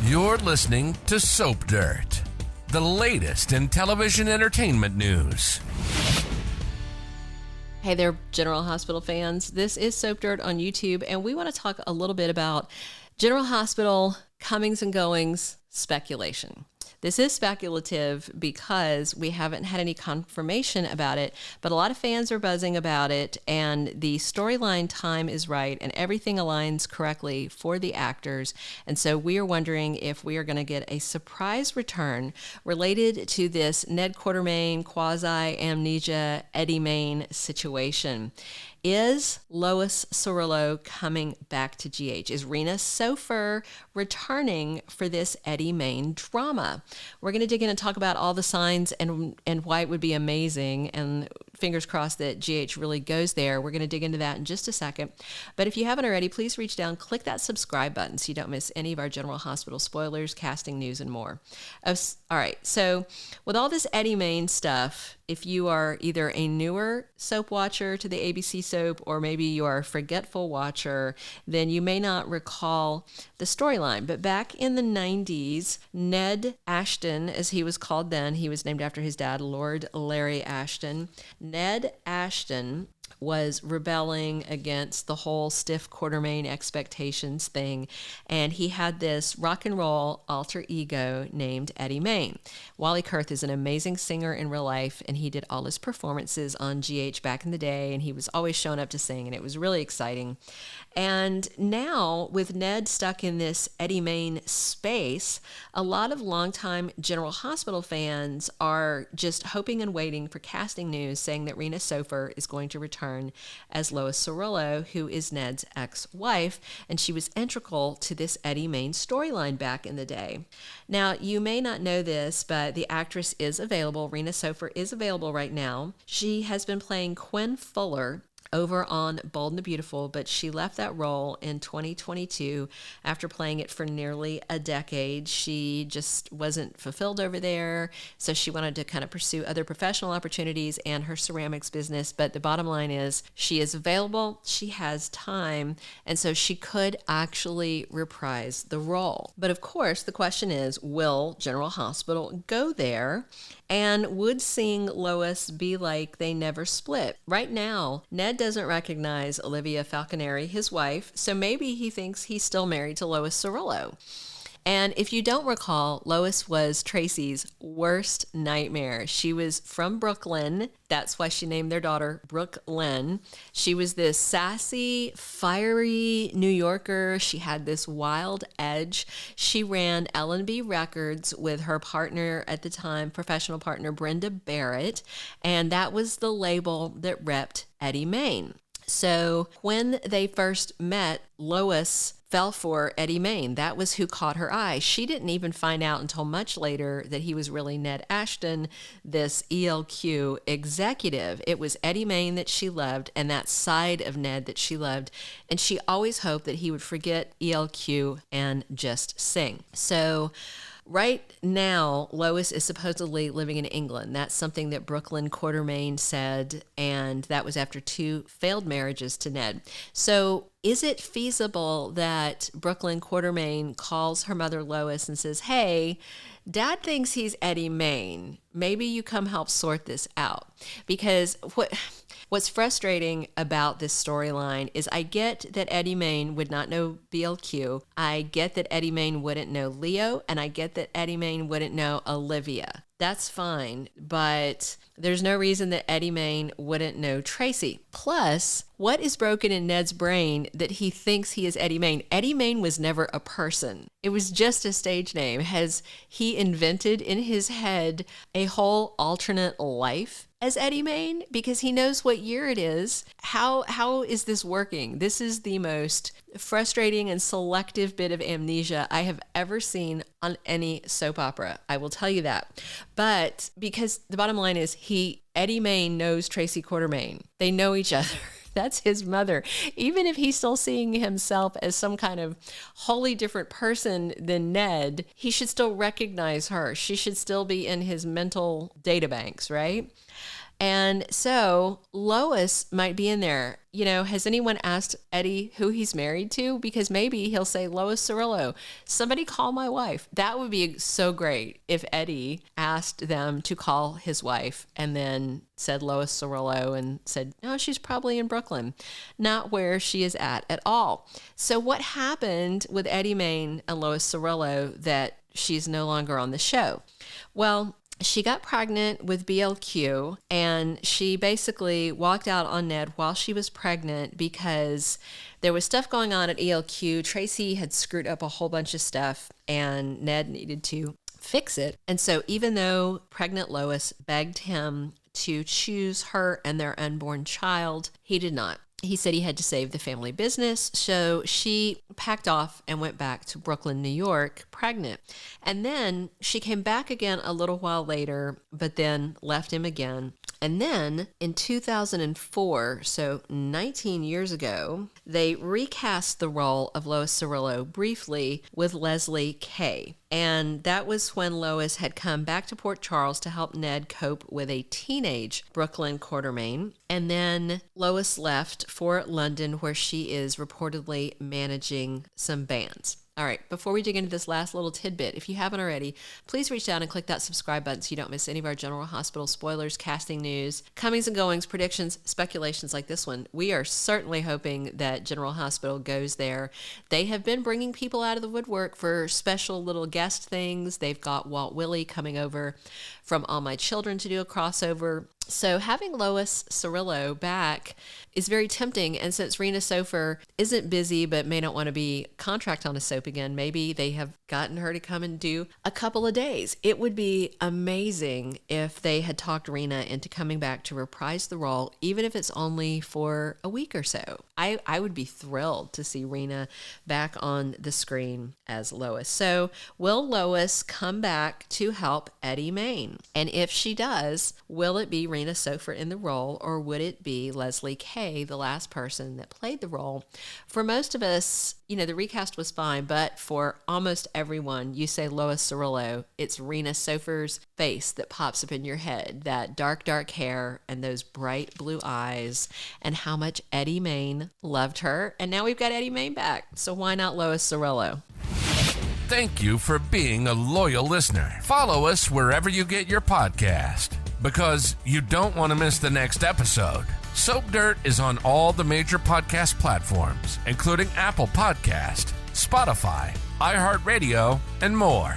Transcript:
You're listening to Soap Dirt, the latest in television entertainment news. Hey there, General Hospital fans. This is Soap Dirt on YouTube, and we want to talk a little bit about General Hospital comings and goings speculation. This is speculative because we haven't had any confirmation about it, but a lot of fans are buzzing about it, and the storyline time is right, and everything aligns correctly for the actors. And so we are wondering if we are going to get a surprise return related to this Ned Quartermaine quasi-amnesia Eddie Maine situation. Is Lois Cerullo coming back to GH? Is Rena Sofer returning for this Eddie Maine drama? We're going to dig in and talk about all the signs and why it would be amazing, and fingers crossed that GH really goes there. We're going to dig into that in just a second. But if you haven't already, please reach down, click that subscribe button so you don't miss any of our General Hospital spoilers, casting news, and more. All right, so with all this Eddie Maine stuff, if you are either a newer soap watcher to the ABC soap, or maybe you are a forgetful watcher, then you may not recall the storyline. But back in the 90s, Ned Ashton, as he was called then, he was named after his dad, Lord Larry Ashton. Ned Ashton was rebelling against the whole stiff Quartermaine expectations thing, and he had this rock and roll alter ego named Eddie Maine. Wally Kurth is an amazing singer in real life, and he did all his performances on GH back in the day, and he was always showing up to sing, and it was really exciting. And now, with Ned stuck in this Eddie Maine space, a lot of longtime General Hospital fans are just hoping and waiting for casting news saying that Rena Sofer is going to return as Lois Cerullo, who is Ned's ex-wife, and she was integral to this Eddie Maine storyline back in the day. Now, you may not know this, but the actress is available. Rena Sofer is available right now. She has been playing Quinn Fuller over on Bold and the Beautiful, but she left that role in 2022 after playing it for nearly a decade. She just wasn't fulfilled over there, so she wanted to kind of pursue other professional opportunities and her ceramics business. But the bottom line is she is available, she has time, and so she could actually reprise the role. But of course, the question is, will General Hospital go there? And would seeing Lois be like they never split? Right now, Ned doesn't recognize Olivia Falconeri, his wife, so maybe he thinks he's still married to Lois Cerullo. And if you don't recall, Lois was Tracy's worst nightmare. She was from Brooklyn. That's why she named their daughter Brook Lynn. She was this sassy, fiery New Yorker. She had this wild edge. She ran L&B Records with her partner at the time, professional partner Brenda Barrett, and that was the label that repped Eddie Maine. So when they first met, Lois fell for Eddie Maine. That was who caught her eye. She didn't even find out until much later that he was really Ned Ashton, this ELQ executive. It was Eddie Maine that she loved, and that side of Ned that she loved. And she always hoped that he would forget ELQ and just sing. So right now, Lois is supposedly living in England. That's something that Brook Lynn Quartermaine said, and that was after 2 failed marriages to Ned. So is it feasible that Brook Lynn Quartermaine calls her mother Lois and says, hey, Dad thinks he's Eddie Maine. Maybe you come help sort this out? Because what's frustrating about this storyline is I get that Eddie Maine would not know BLQ. I get that Eddie Maine wouldn't know Leo, and I get that Eddie Maine wouldn't know Olivia. That's fine, but there's no reason that Eddie Maine wouldn't know Tracy. Plus, what is broken in Ned's brain that he thinks he is Eddie Maine? Eddie Maine was never a person. It was just a stage name. Has he invented in his head a whole alternate life as Eddie Maine? Because he knows what year it is. How is this working? This is the most frustrating and selective bit of amnesia I have ever seen on any soap opera. I will tell you that. But because the bottom line is Eddie Maine knows Tracy Quartermaine. They know each other. That's his mother. Even if he's still seeing himself as some kind of wholly different person than Ned, he should still recognize her. She should still be in his mental databanks, right? And so Lois might be in there. Has anyone asked Eddie who he's married to? Because maybe he'll say Lois Cerullo. Somebody call my wife. That would be so great if Eddie asked them to call his wife and then said Lois Cerullo and said, no, she's probably in Brooklyn, not where she is at all. So what happened with Eddie Maine and Lois Cerullo that she's no longer on the show? Well, she got pregnant with BLQ, and she basically walked out on Ned while she was pregnant because there was stuff going on at ELQ. Tracy had screwed up a whole bunch of stuff, and Ned needed to fix it. And so even though pregnant Lois begged him to choose her and their unborn child, he did not. He said he had to save the family business, so she packed off and went back to Brooklyn, New York, pregnant. And then she came back again a little while later, but then left him again. And then in 2004, so 19 years ago, they recast the role of Lois Cerullo briefly with Leslie Kay. And that was when Lois had come back to Port Charles to help Ned cope with a teenage Brook Lynn Quartermaine. And then Lois left for London, where she is reportedly managing some bands. All right, before we dig into this last little tidbit, if you haven't already, please reach down and click that subscribe button so you don't miss any of our General Hospital spoilers, casting news, comings and goings, predictions, speculations like this one. We are certainly hoping that General Hospital goes there. They have been bringing people out of the woodwork for special little guest things. They've got Walt Willey coming over from All My Children to do a crossover. So having Lois Cerullo back is very tempting. And since Rena Sofer isn't busy but may not want to be contract on a soap again, maybe they have gotten her to come and do a couple of days. It would be amazing if they had talked Rena into coming back to reprise the role, even if it's only for a week or so. I would be thrilled to see Rena back on the screen as Lois. So will Lois come back to help Eddie Maine? And if she does, will it be Rena Sofer in the role, or would it be Leslie Kay, the last person that played the role? For most of us, the recast was fine, but for almost everyone, you say Lois Cerullo, it's Rena Sofer's face that pops up in your head, that dark, dark hair and those bright blue eyes, and how much Eddie Maine loved her. And now we've got Eddie Maine back, so why not Lois Cerullo? Thank you for being a loyal listener. Follow us wherever you get your podcast, because you don't want to miss the next episode. Soap Dirt is on all the major podcast platforms, including Apple Podcast, Spotify, iHeartRadio, and more.